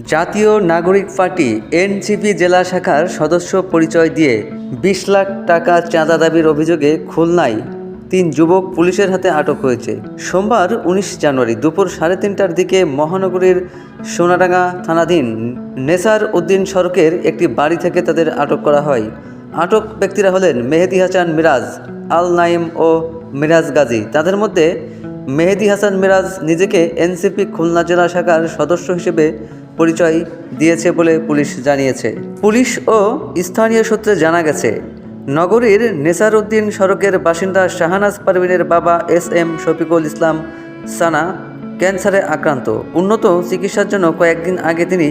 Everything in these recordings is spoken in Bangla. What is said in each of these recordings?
জাতীয় নাগরিক পার্টি এনসিপি জেলা শাখার সদস্য পরিচয় দিয়ে ২০ লাখ টাকা চাঁদা দাবির অভিযোগে খুলনায় ৩ যুবক পুলিশের হাতে আটক হয়েছে। সোমবার ১৯ জানুয়ারি দুপুর ৩:৩০টার দিকে মহানগরীর সোনাডাঙ্গা থানাধীন নেসার উদ্দিন সড়কের একটি বাড়ি থেকে তাদের আটক করা হয়। আটক ব্যক্তিরা হলেন মেহেদি হাসান মিরাজ, আল নাইম ও মিরাজ গাজী। তাদের মধ্যে মেহেদি হাসান মিরাজ নিজেকে এনসিপি খুলনা জেলা শাখার সদস্য হিসেবে পরিচয় দিয়েছে বলে পুলিশ জানিয়েছে। পুলিশ ও স্থানীয় সূত্রে জানা গেছে, নগরীর নেসার উদ্দিন সড়কের বাসিন্দা শাহনাজ পারভিনের বাবা SM শফিকুল ইসলাম সানা ক্যান্সারে আক্রান্ত। উন্নত চিকিৎসার জন্য কয়েকদিন আগে তিনি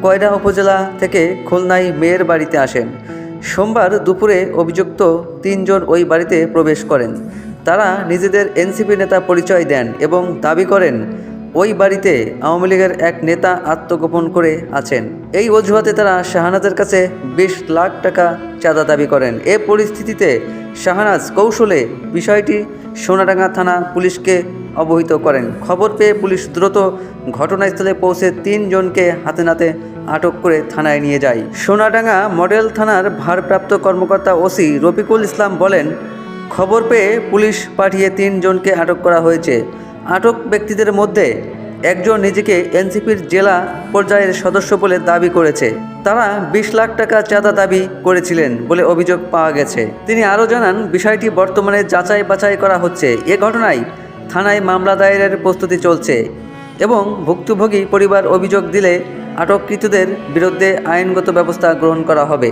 কয়রা উপজেলা থেকে খুলনায় মেয়ের বাড়িতে আসেন। সোমবার দুপুরে অভিযুক্ত ৩ জন ওই বাড়িতে প্রবেশ করেন। তারা নিজেদের এনসিপি নেতা পরিচয় দেন এবং দাবি করেন ওই বাড়িতে আওয়ামী লীগের এক নেতা আত্মগোপন করে আছেন। এই অজুহাতে তারা শাহনাজের কাছে ২০ লাখ টাকা চাঁদা দাবি করেন। এ পরিস্থিতিতে শাহনাজ কৌশলে বিষয়টি সোনাডাঙ্গা থানা পুলিশকে অবহিত করেন। খবর পেয়ে পুলিশ দ্রুত ঘটনাস্থলে পৌঁছে ৩ জনকে হাতে নাতে আটক করে থানায় নিয়ে যায়। সোনাডাঙ্গা মডেল থানার ভারপ্রাপ্ত কর্মকর্তা ওসি রফিকুল ইসলাম বলেন, খবর পেয়ে পুলিশ পাঠিয়ে ৩ জনকে আটক করা হয়েছে। আটক ব্যক্তিদের মধ্যে একজন নিজেকে এনসিপির জেলা পর্যায়ের সদস্য বলে দাবি করেছে। তারা ২০ লাখ টাকা চাঁদা দাবি করেছিলেন বলে অভিযোগ পাওয়া গেছে। তিনি আরও জানান, বিষয়টি বর্তমানে যাচাই বাছাই করা হচ্ছে। এ ঘটনায় থানায় মামলা দায়েরের প্রস্তুতি চলছে এবং ভুক্তভোগী পরিবার অভিযোগ দিলে আটককৃতদের বিরুদ্ধে আইনগত ব্যবস্থা গ্রহণ করা হবে।